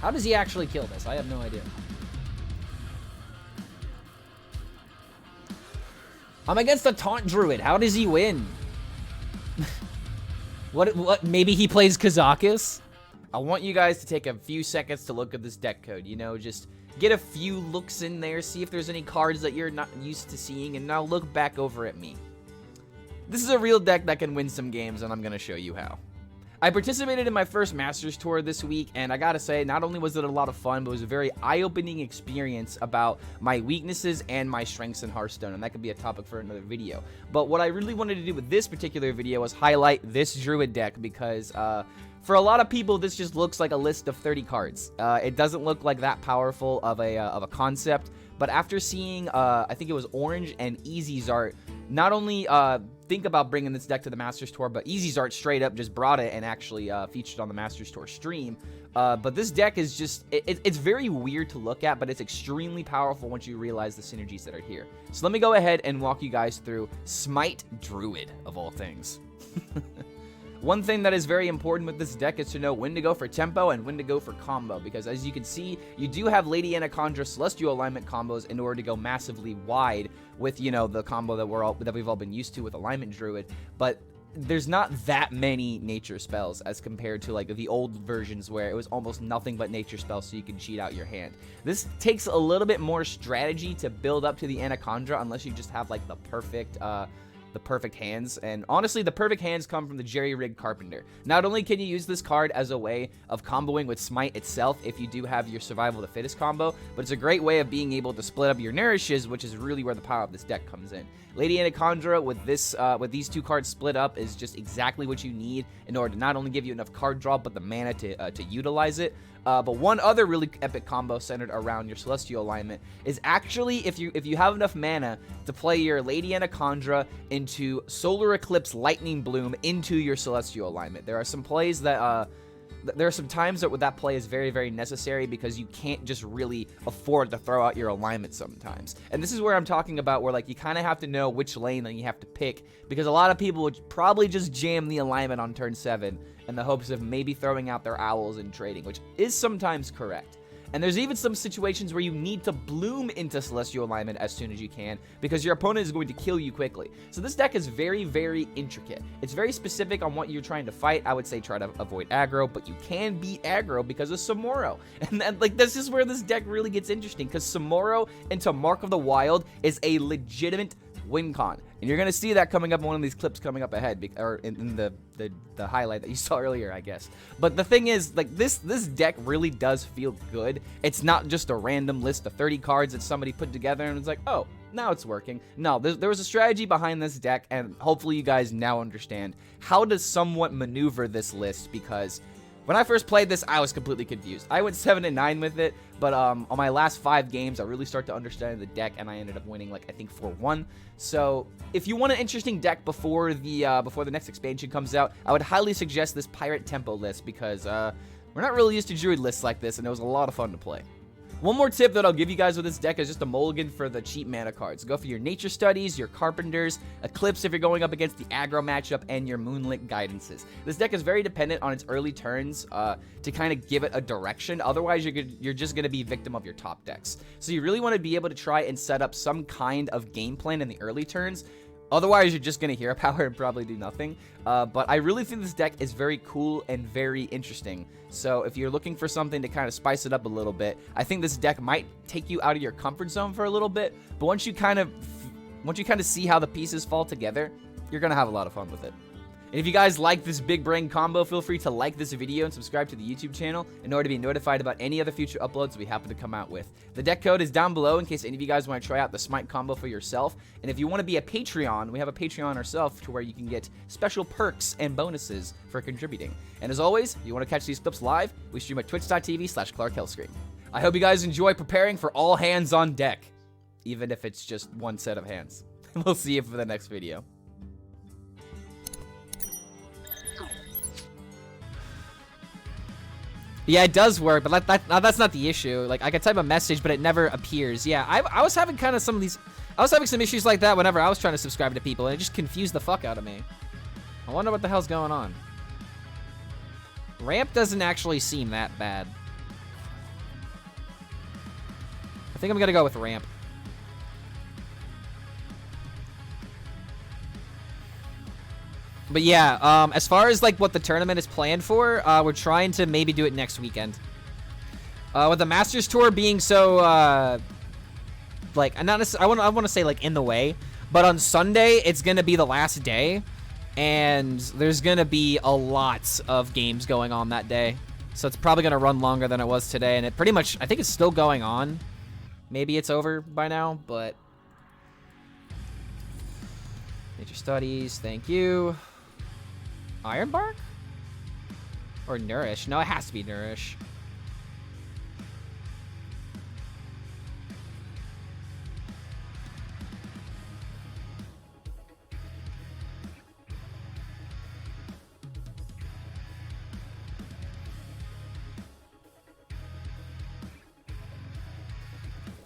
How does he actually kill this? I have no idea. I'm against a taunt druid. How does he win? What? Maybe he plays Kazakus? I want you guys to take a few seconds to look at this deck code. You know, just get a few looks in there, see if there's any cards that you're not used to seeing, and now look back over at me. This is a real deck that can win some games, and I'm going to show you how. I participated in my first Masters Tour this week, and I gotta say, not only was it a lot of fun, but it was a very eye-opening experience about my weaknesses and my strengths in Hearthstone, and that could be a topic for another video. But what I really wanted to do with this particular video was highlight this Druid deck, because for a lot of people, this just looks like a list of 30 cards. It doesn't look like that powerful of a concept, but after seeing, I think it was Orange and EzXart, not only think about bringing this deck to the Masters Tour, but EzXart straight up just brought it and actually featured on the Masters Tour stream. But this deck is just, it's very weird to look at, but it's extremely powerful once you realize the synergies that are here. So let me go ahead and walk you guys through Smite Druid, of all things. One thing that is very important with this deck is to know when to go for tempo and when to go for combo, because as you can see, you do have Lady Anaconda Celestial alignment combos in order to go massively wide with, you know, the combo that we've all been used to with Alignment Druid, but there's not that many nature spells as compared to like the old versions where it was almost nothing but nature spells so you can cheat out your hand. This takes a little bit more strategy to build up to the Anaconda unless you just have like the perfect hands, and honestly the perfect hands come from the Jerry-Rigged Carpenter. Not only can you use this card as a way of comboing with Smite itself if you do have your Survival of the Fittest combo, but it's a great way of being able to split up your Nourishes, which is really where the power of this deck comes in. Lady Anaconda with these two cards split up is just exactly what you need in order to not only give you enough card draw but the mana to utilize it. But one other really epic combo centered around your Celestial alignment is actually if you have enough mana to play your Lady Anaconda into Solar Eclipse Lightning Bloom into your Celestial alignment. There are some plays that there are some times that play is very, very necessary because you can't just really afford to throw out your alignment sometimes. And this is where I'm talking about where like you kind of have to know which lane that you have to pick, because a lot of people would probably just jam the alignment on turn 7 in the hopes of maybe throwing out their owls and trading, which is sometimes correct. And there's even some situations where you need to bloom into Celestial alignment as soon as you can because your opponent is going to kill you quickly. So this deck is very, very intricate. It's very specific on what you're trying to fight. I would say try to avoid aggro, but you can beat aggro because of Samoro. And then, like, this is where this deck really gets interesting because Samoro into Mark of the Wild is a legitimate win con. And you're going to see that coming up in one of these clips coming up ahead, or in the highlight that you saw earlier, I guess. But the thing is, like, this deck really does feel good. It's not just a random list of 30 cards that somebody put together and it's like, oh, now it's working. No, there was a strategy behind this deck, and hopefully you guys now understand how to somewhat maneuver this list, because when I first played this, I was completely confused. I went 7-9 with it, but on my last 5 games, I really started to understand the deck, and I ended up winning, like, I think 4-1. So if you want an interesting deck before the next expansion comes out, I would highly suggest this Pirate Tempo list, because we're not really used to Druid lists like this, and it was a lot of fun to play. One more tip that I'll give you guys with this deck is just a mulligan for the cheap mana cards. Go for your Nature Studies, your Carpenters, Eclipse if you're going up against the aggro matchup, and your Moonlit Guidances. This deck is very dependent on its early turns to kind of give it a direction. Otherwise, you're just going to be victim of your top decks. So you really want to be able to try and set up some kind of game plan in the early turns. Otherwise, you're just going to hero power and probably do nothing. But I really think this deck is very cool and very interesting. So if you're looking for something to kind of spice it up a little bit, I think this deck might take you out of your comfort zone for a little bit. But once you kind of see how the pieces fall together, you're going to have a lot of fun with it. And if you guys like this big brain combo, feel free to like this video and subscribe to the YouTube channel in order to be notified about any other future uploads we happen to come out with. The deck code is down below in case any of you guys want to try out the Smite combo for yourself. And if you want to be a Patreon, we have a Patreon ourselves to where you can get special perks and bonuses for contributing. And as always, if you want to catch these clips live, we stream at twitch.tv/ClarkHellScream. I hope you guys enjoy preparing for all hands on deck, even if it's just one set of hands. We'll see you for the next video. Yeah, it does work, but that's not the issue. Like, I could type a message, but it never appears. Yeah, I was having kind of some of these... I was having some issues like that whenever I was trying to subscribe to people, and it just confused the fuck out of me. I wonder what the hell's going on. Ramp doesn't actually seem that bad. think I'm gonna go with ramp. But yeah, as far as like what the tournament is planned for, we're trying to maybe do it next weekend. With the Masters Tour being so, like, not necessarily, I want to say like in the way, but on Sunday it's gonna be the last day, and there's gonna be a lot of games going on that day, so it's probably gonna run longer than it was today, and it pretty much, I think it's still going on. Maybe it's over by now, but Nature Studies, thank you. Ironbark? Or Nourish? No, it has to be Nourish.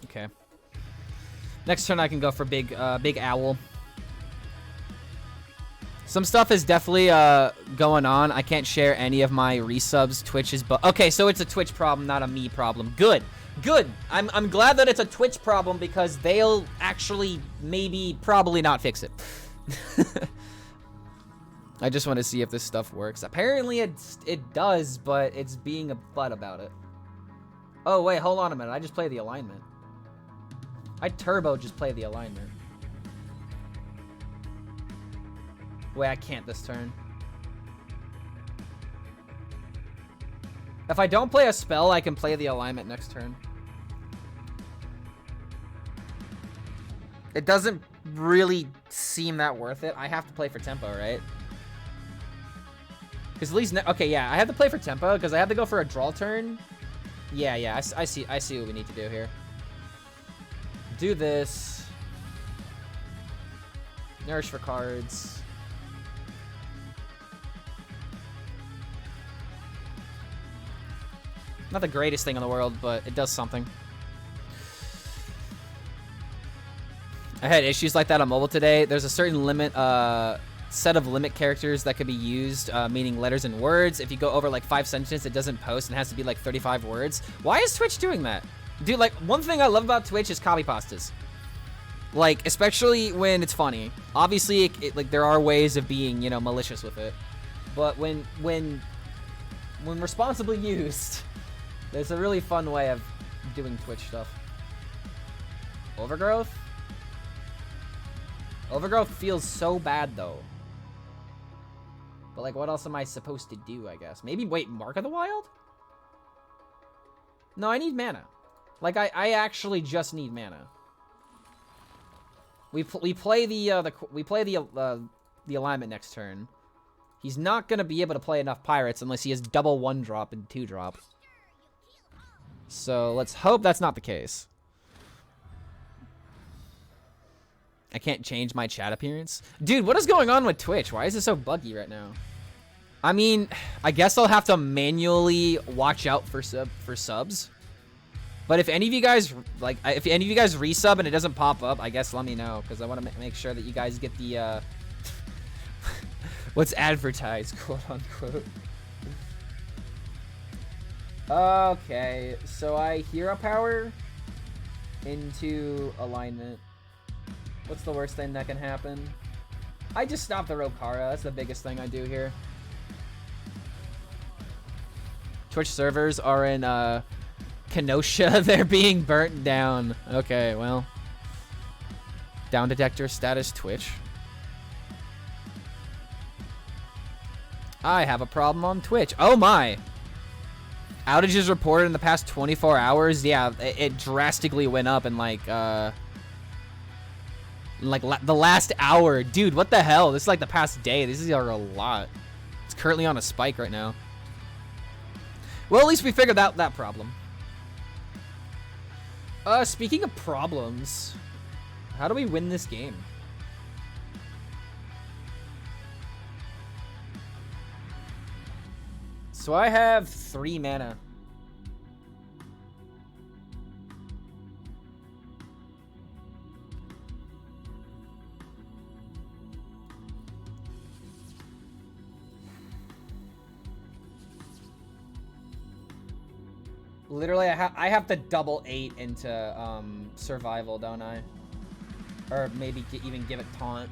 Okay. Next turn I can go for big owl. Some stuff is definitely going on. I can't share any of my resubs. Twitch is okay, so it's a Twitch problem, not a me problem. Good. Good. I'm glad that it's a Twitch problem because they'll actually probably not fix it. I just want to see if this stuff works. Apparently it does, but it's being a butt about it. Oh wait, hold on a minute. I just played the alignment. I turbo just play the alignment. Wait, I can't this turn. If I don't play a spell, I can play the alignment next turn. It doesn't really seem that worth it. I have to play for tempo, right? Because at least, okay, yeah, I have to play for tempo because I have to go for a draw turn. Yeah, I see what we need to do here. Do this. Nourish for cards. Not the greatest thing in the world, but it does something. I had issues like that on mobile today. There's a certain limit, set of limit characters that could be used, meaning letters and words. If you go over like 5 sentences, it doesn't post and has to be like 35 words. Why is Twitch doing that? Dude, like, one thing I love about Twitch is copy pastas. Like, especially when it's funny. Obviously, like, there are ways of being, you know, malicious with it. But when responsibly used, there's a really fun way of doing Twitch stuff. Overgrowth? Overgrowth feels so bad, though. But, like, what else am I supposed to do, I guess? Maybe, wait, Mark of the Wild? No, I need mana. Like, I actually just need mana. We play the alignment next turn. He's not gonna be able to play enough pirates unless he has double 1-drop and 2-drop. So let's hope that's not the case. I can't change my chat appearance. Dude, what is going on with Twitch? Why is it so buggy right now? I mean, I guess I'll have to manually watch out for subs. But if any of you guys, like, if any of you guys resub and it doesn't pop up, I guess let me know, because I want to make sure that you guys get the, what's advertised, quote unquote. Okay, so I hero power into alignment. What's the worst thing that can happen? I just stop the Rokara. That's the biggest thing I do here. Twitch servers are in, Kenosha. They're being burnt down. Okay, well. Down detector status Twitch. I have a problem on Twitch. Oh my! Outages reported in the past 24 hours. Yeah, it drastically went up in like the last hour. Dude, what the hell? This is like the past day. This is a lot. It's currently on a spike right now. Well, at least we figured out that problem. Speaking of problems, how do we win this game? So I have 3 mana. Literally, I have to double 8 into survival, don't I? Or maybe even give it taunt.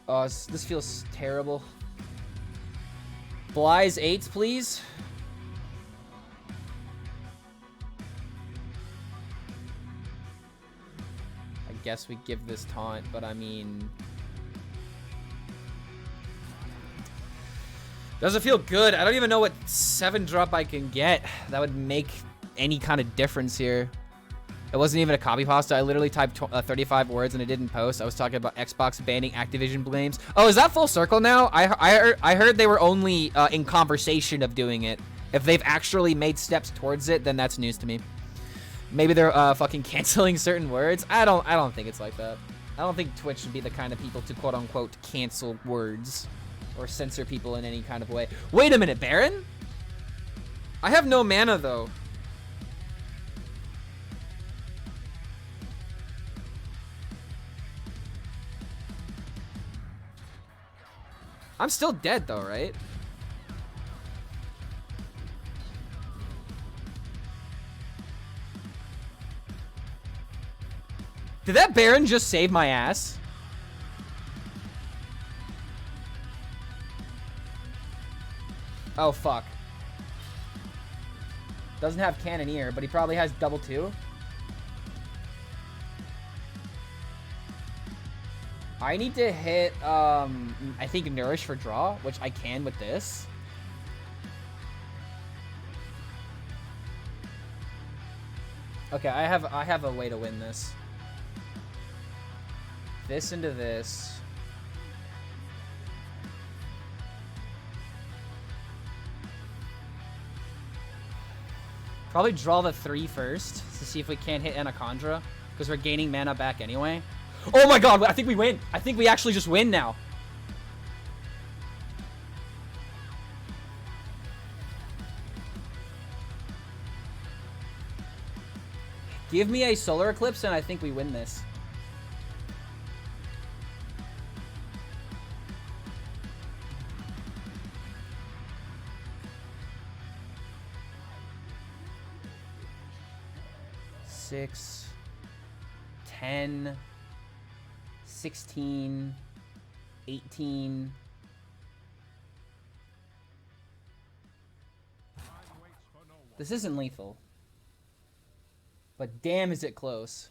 Oh, this feels terrible. Bly's 8s, please. I guess we give this taunt, but I mean... Doesn't feel good. I don't even know what 7-drop I can get that would make any kind of difference here. It wasn't even a copy pasta. I literally typed 35 words and it didn't post. I was talking about Xbox banning Activision blames. Oh, is that full circle now? I heard they were only in conversation of doing it. If they've actually made steps towards it, then that's news to me. Maybe they're fucking canceling certain words. I don't think it's like that. I don't think Twitch should be the kind of people to quote unquote cancel words or censor people in any kind of way. Wait a minute, Baron? I have no mana though. I'm still dead though, right? Did that Baron just save my ass? Oh, fuck. Doesn't have Cannoneer, but he probably has double 2. I need to hit, I think Nourish for draw, which I can with this. Okay, I have a way to win this. This into this. Probably draw the 3 first to see if we can't hit Anacondra, because we're gaining mana back anyway. Oh my god, I think we win. I think we actually just win now. Give me a Solar Eclipse and I think we win this. Six, 10, 16, 18. This isn't lethal. But damn, is it close.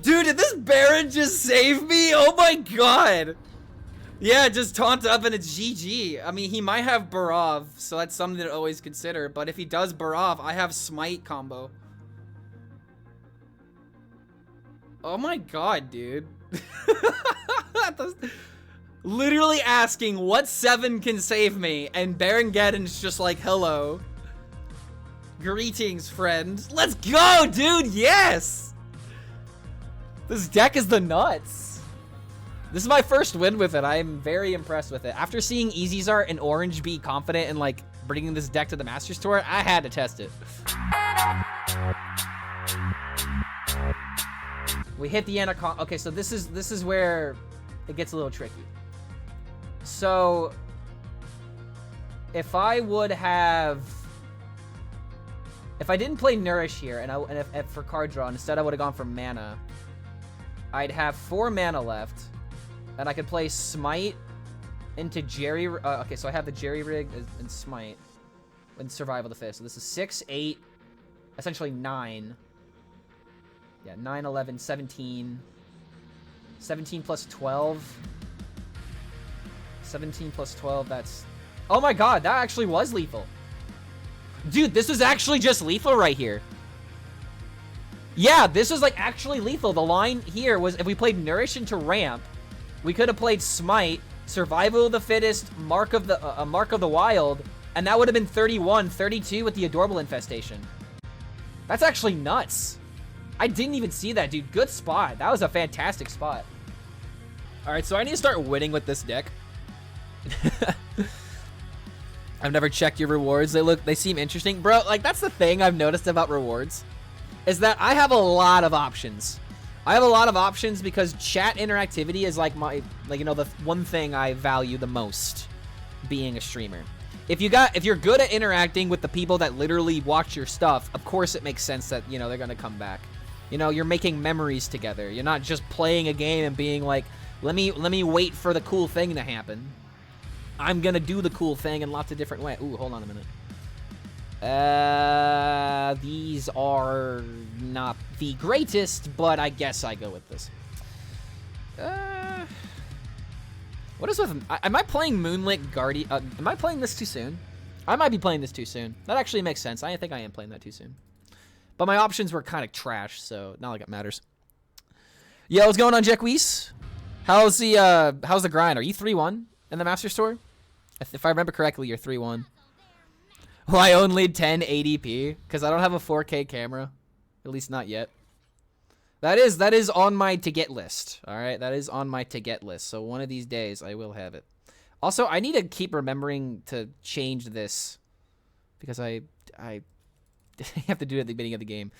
Dude, did this Baron just save me? Oh my god. Yeah, just taunt up and it's GG. I mean, he might have Barov, so that's something to always consider. But if he does Barov, I have Smite combo. Oh my god, dude. Literally asking what 7 can save me, and Baron Geddon's just like, hello. Greetings, friend. Let's go, dude, yes! This deck is the nuts. This is my first win with it. I'm very impressed with it. After seeing EzXart and Orange be confident in like bringing this deck to the Masters Tour, I had to test it. We hit the Anaconda. Okay, so this is where it gets a little tricky. So if I didn't play Nourish here and if for card draw, instead I would have gone for mana, I'd have 4 mana left, and I could play Smite into Jerry. Okay, so I have the Jerry Rig and Smite and Survival the 5th. So this is 6, 8, essentially 9. Yeah, 9, 11, 17. 17 plus 12. 17 plus 12, that's... Oh my god, that actually was lethal. Dude, this is actually just lethal right here. Yeah, this is like actually lethal. The line here was if we played Nourish into Ramp, we could have played Smite, Survival of the Fittest, Mark of the Wild, and that would have been 31, 32 with the Adorable Infestation. That's actually nuts. I didn't even see that, dude. Good spot. That was a fantastic spot. All right, so I need to start winning with this deck. I've never checked your rewards. They seem interesting. Bro, like, that's the thing I've noticed about rewards, is that I have a lot of options. I have a lot of options because chat interactivity is like you know, the one thing I value the most being a streamer. If you're good at interacting with the people that literally watch your stuff, of course it makes sense that, you know, they're gonna come back. You know, you're making memories together. You're not just playing a game and being like, let me wait for the cool thing to happen. I'm gonna do the cool thing in lots of different ways. Ooh, hold on a minute. These are not the greatest, but I guess I go with this. What is with... Am I playing Moonlit Guardian... am I playing this too soon? I might be playing this too soon. That actually makes sense. I think I am playing that too soon. But my options were kind of trash, so not like it matters. Yo, what's going on, Jack Weiss? How's the grind? Are you 3-1 in the Masters Tour? If I remember correctly, you're 3-1. Why only 1080p? Because I don't have a 4K camera. At least not yet. That is on my to-get list. Alright, that is on my to-get list. So one of these days, I will have it. Also, I need to keep remembering to change this. Because I have to do it at the beginning of the game.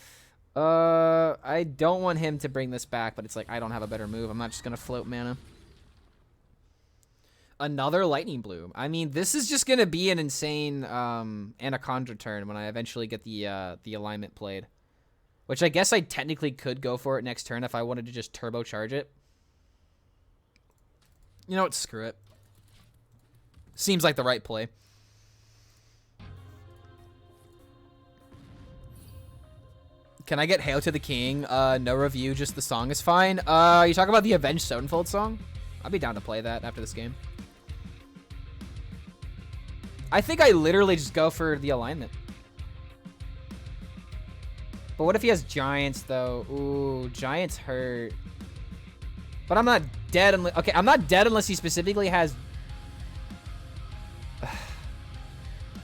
I don't want him to bring this back, but it's like, I don't have a better move. I'm not just going to float mana. Another Lightning Bloom. I mean, this is just going to be an insane Anaconda turn when I eventually get the alignment played. Which I guess I technically could go for it next turn if I wanted to just turbocharge it. You know what? Screw it. Seems like the right play. Can I get Hail to the King? No review, just the song is fine. You talking about the Avenged Stonefold song? I'll be down to play that after this game. I think I literally just go for the alignment. But what if he has Giants, though? Ooh, Giants hurt. But I'm not dead unless... Okay, I'm not dead unless he specifically has...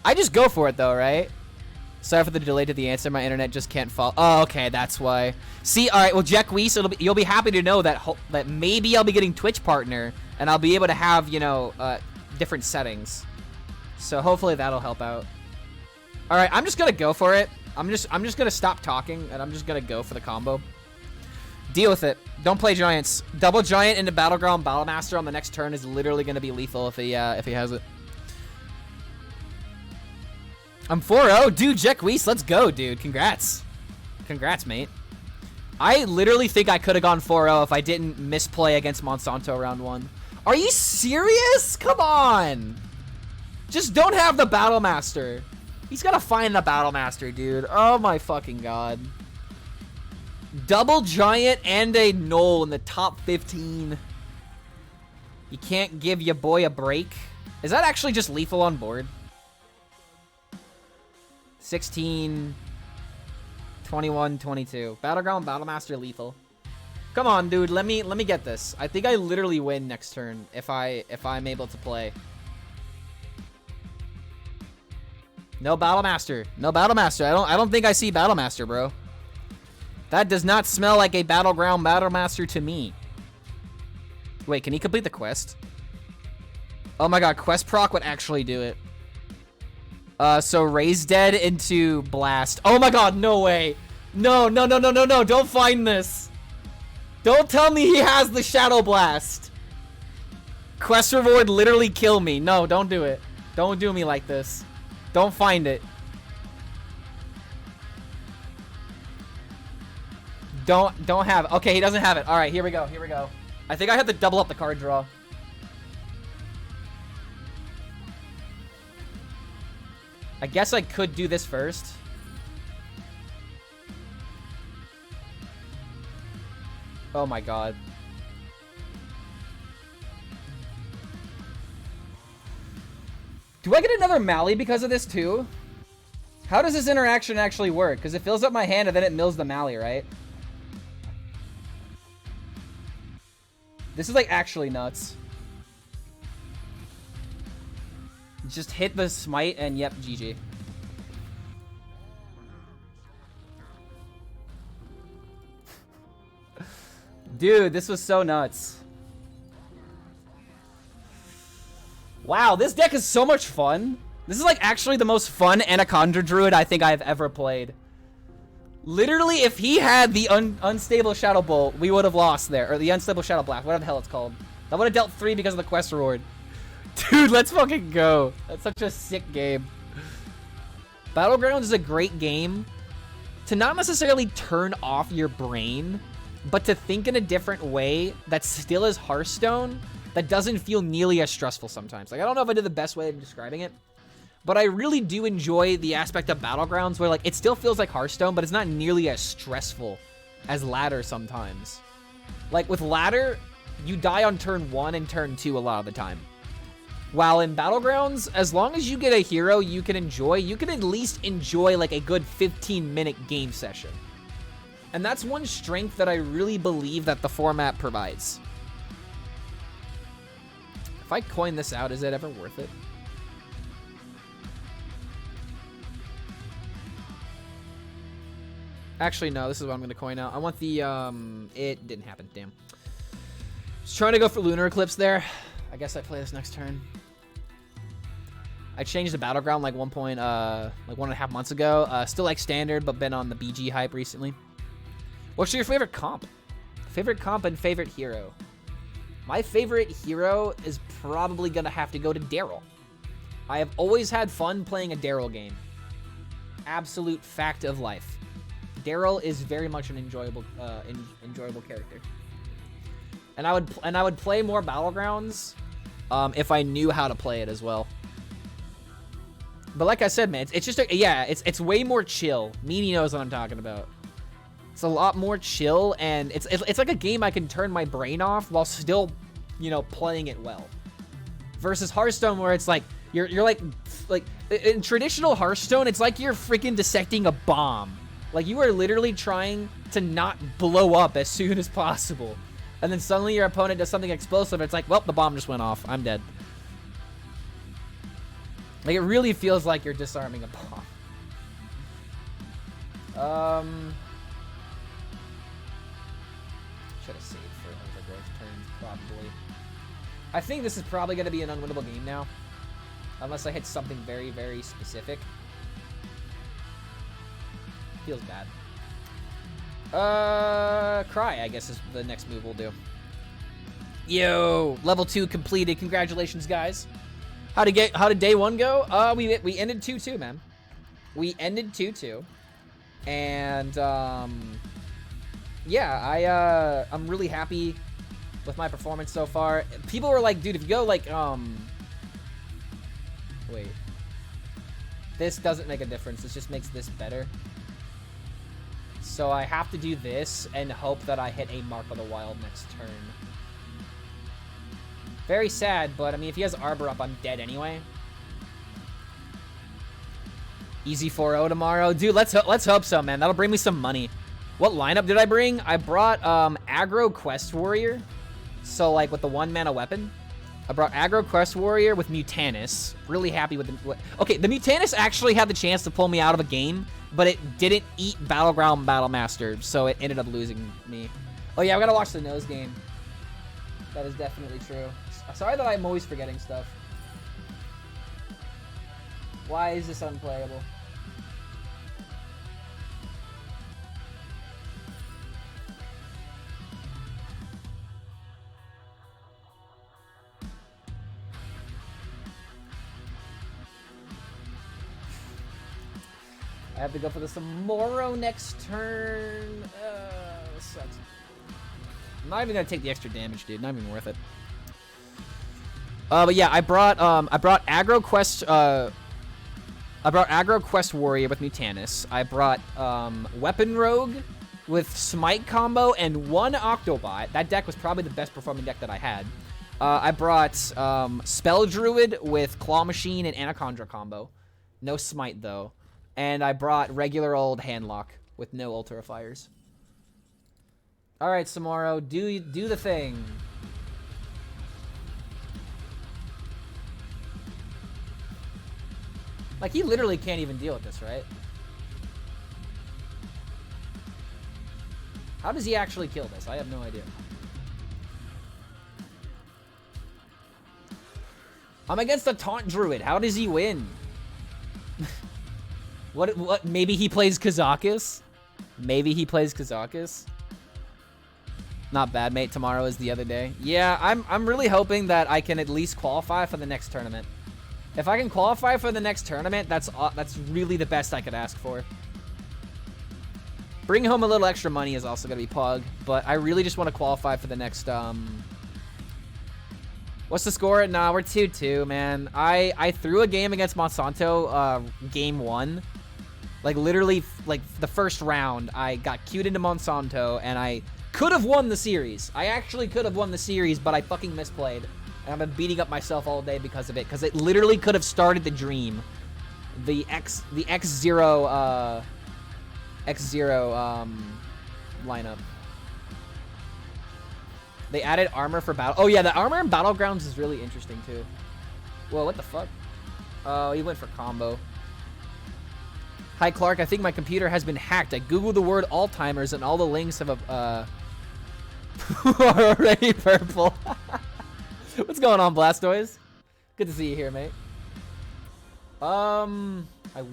I just go for it, though, right? Sorry for the delay to the answer. My internet just can't follow. Oh, okay, that's why. See, all right, well, Jack Weiss, you'll be happy to know that that maybe I'll be getting Twitch Partner, and I'll be able to have, you know, different settings. So hopefully that'll help out. All right, I'm just gonna go for it. I'm just gonna stop talking, and I'm just gonna go for the combo. Deal with it. Don't play Giants. Double Giant into Battleground Battlemaster on the next turn is literally gonna be lethal if he has it. I'm 4-0. Dude, Jack Weiss, let's go, dude. Congrats. Congrats, mate. I literally think I could have gone 4-0 if I didn't misplay against Monsanto round 1. Are you serious? Come on. Just don't have the Battlemaster. He's got to find the Battlemaster, dude. Oh, my fucking God. Double Giant and a Knoll in the top 15. You can't give your boy a break. Is that actually just lethal on board? 16, 21, 22. Battleground Battlemaster lethal. Come on, dude. Let me get this. I think I literally win next turn if I'm able to play. No Battlemaster. No Battlemaster. I don't think I see Battlemaster, bro. That does not smell like a Battleground Battlemaster to me. Wait, can he complete the quest? Oh my God, quest proc would actually do it. So Raise Dead into Blast. Oh my God, no way. No, no, no, no, no, no. Don't find this. Don't tell me he has the Shadow Blast. Quest reward literally kill me. No, don't do it. Don't do me like this. Don't find it. Don't have it. Okay, he doesn't have it. All right, here we go. Here we go. I think I have to double up the card draw. I guess I could do this first. Oh my God. Do I get another Mally because of this too? How does this interaction actually work? Because it fills up my hand and then it mills the Mally, right? This is like actually nuts. Just hit the smite and yep, GG. Dude, this was so nuts. Wow, this deck is so much fun. This is like actually the most fun Anaconda Druid I think I've ever played. Literally, if he had the unstable Shadow Bolt, we would have lost there. Or the unstable Shadow Blast, whatever the hell it's called. That would have dealt 3 because of the quest reward. Dude, let's fucking go. That's such a sick game. Battlegrounds is a great game to not necessarily turn off your brain, but to think in a different way that still is Hearthstone, that doesn't feel nearly as stressful sometimes. Like, I don't know if I did the best way of describing it, but I really do enjoy the aspect of Battlegrounds where, like, it still feels like Hearthstone, but it's not nearly as stressful as Ladder sometimes. Like, with Ladder, you die on turn 1 and turn 2 a lot of the time. While in Battlegrounds, as long as you get a hero you can enjoy, you can at least enjoy, like, a good 15-minute game session. And that's one strength that I really believe that the format provides. If I coin this out, is it ever worth it? Actually, no, this is what I'm going to coin out. I want the, it didn't happen, damn. Just trying to go for Lunar Eclipse there. I guess I play this next turn. I changed the Battleground like like 1.5 months ago. Still like standard, but been on the BG hype recently. What's your favorite comp? Favorite comp and favorite hero? My favorite hero is probably going to have to go to Daryl. I have always had fun playing a Daryl game. Absolute fact of life. Daryl is very much an enjoyable character. And I would play more Battlegrounds if I knew how to play it as well. But like I said, man, it's just it's way more chill. Meanie knows what I'm talking about. It's a lot more chill, and it's like a game I can turn my brain off while still, you know, playing it well. Versus Hearthstone, where it's like you're like in traditional Hearthstone, it's like you're freaking dissecting a bomb. Like you are literally trying to not blow up as soon as possible. And then suddenly your opponent does something explosive. It's like, well, the bomb just went off. I'm dead. Like, it really feels like you're disarming a bomb. Should have saved for overgrowth turns, probably. I think this is probably going to be an unwinnable game now. Unless I hit something very, very specific. Feels bad. Cry, I guess, is the next move we'll do. Yo, level 2 completed. Congratulations, guys. How did day 1 go? We ended 2-2, man. We ended 2-2. And, yeah, I'm really happy with my performance so far. People were like, dude, if you go, like, wait. This doesn't make a difference. This just makes this better. So I have to do this and hope that I hit a Mark of the Wild next turn. Very sad, but I mean, if he has Arbor up, I'm dead anyway. Easy 4-0 tomorrow. Dude, let's hope so, man. That'll bring me some money. What lineup did I bring? I brought Aggro Quest Warrior. So, like, with the 1-mana weapon. I brought Aggro Quest Warrior with Mutanus. Really happy with the... Okay, the Mutanus actually had the chance to pull me out of a game, but it didn't eat Battleground Battlemaster, so it ended up losing me. Oh yeah, I gotta watch the nose game. That is definitely true. Sorry that I'm always forgetting stuff. Why is this unplayable? I have to go for the Samoro next turn. This sucks. I'm not even gonna take the extra damage, dude. Not even worth it. But yeah, I brought Aggro Quest. I brought Aggro Quest Warrior with Mutanus. I brought Weapon Rogue with Smite combo and 1 Octobot. That deck was probably the best performing deck that I had. I brought Spell Druid with Claw Machine and Anaconda combo. No Smite though. And I brought regular old Handlock with no Ultra Fires. All right, Samoro, do the thing. Like, he literally can't even deal with this, right? How does he actually kill this? I have no idea. I'm against a Taunt Druid. How does he win? What? Maybe he plays Kazakus? Maybe he plays Kazakus? Not bad, mate. Tomorrow is the other day. Yeah, I'm really hoping that I can at least qualify for the next tournament. If I can qualify for the next tournament, that's really the best I could ask for. Bring home a little extra money is also going to be Pog, but I really just want to qualify for the next, What's the score? Nah, we're 2-2, man. I threw a game against Monsanto, game 1. Like, literally, like, the first round, I got queued into Monsanto, and I could have won the series. I actually could have won the series, but I fucking misplayed. And I've been beating up myself all day because of it, because it literally could have started the dream. The X0, lineup. They added armor for battle. Oh yeah, the armor in Battlegrounds is really interesting too. Whoa, what the fuck? Oh, he went for combo. Hi Clark, I think my computer has been hacked. I googled the word Alzheimer's and all the links have already purple. What's going on, Blastoise? Good to see you here, mate. I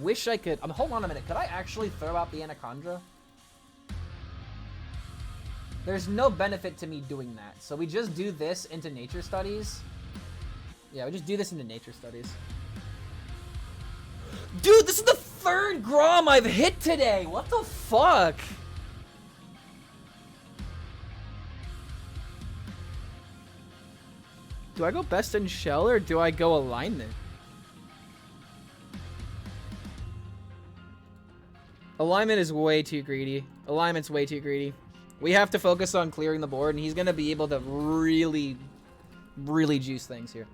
wish I could. Hold on a minute. Could I actually throw out the Anaconda? There's no benefit to me doing that. So we just do this into nature studies. Yeah, we just do this into nature studies. Dude, this is the 3rd Grom I've hit today. What the fuck? Do I go best in shell or do I go alignment? Alignment is way too greedy. Alignment's way too greedy. We have to focus on clearing the board, and he's going to be able to really, really juice things here.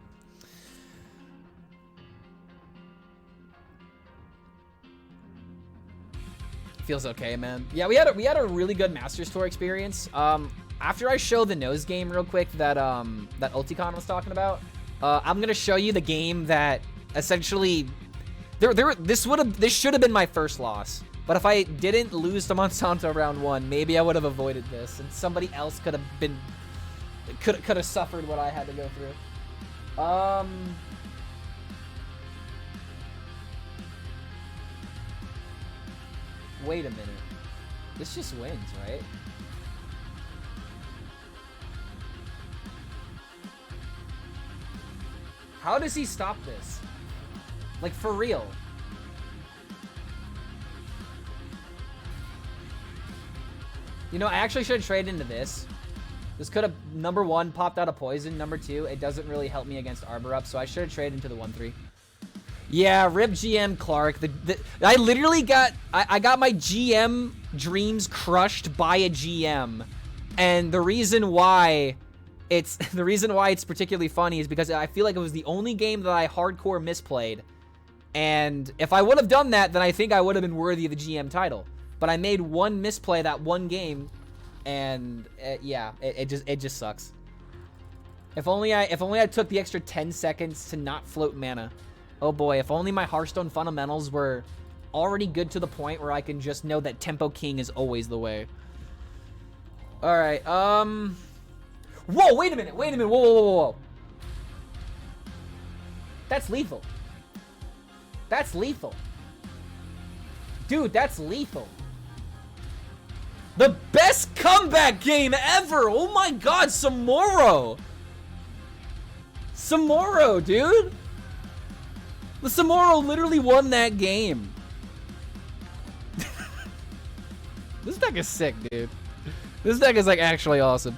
Feels okay, man. Yeah, we had a really good Masters Tour experience. After I show the nose game real quick that that Ulticon was talking about, I'm going to show you the game that essentially this should have been my first loss. But if I didn't lose to Monsanto round 1, maybe I would have avoided this, and somebody else could have suffered what I had to go through. Wait a minute. This just wins, right? How does he stop this? Like, for real. You know, I actually should have traded into this. This could have, number 1, popped out a poison. Number 2, it doesn't really help me against Arbor Up, so I should have traded into the 1-3. Yeah, rip GM Clark. I literally got, I got my GM dreams crushed by a GM. And the reason why it's particularly funny is because I feel like it was the only game that I hardcore misplayed. And if I would have done that, then I think I would have been worthy of the GM title. But I made one misplay that one game, and yeah, it just sucks. If only I took the extra 10 seconds to not float mana. Oh boy, if only my Hearthstone fundamentals were already good to the point where I can just know that Tempo King is always the way. All right, whoa, wait a minute, whoa. That's lethal. That's lethal. Dude, that's lethal. The best comeback game ever! Oh my god, Samoro! Samoro, dude! The Samoro literally won that game. This deck is sick, dude. This deck is, like, actually awesome.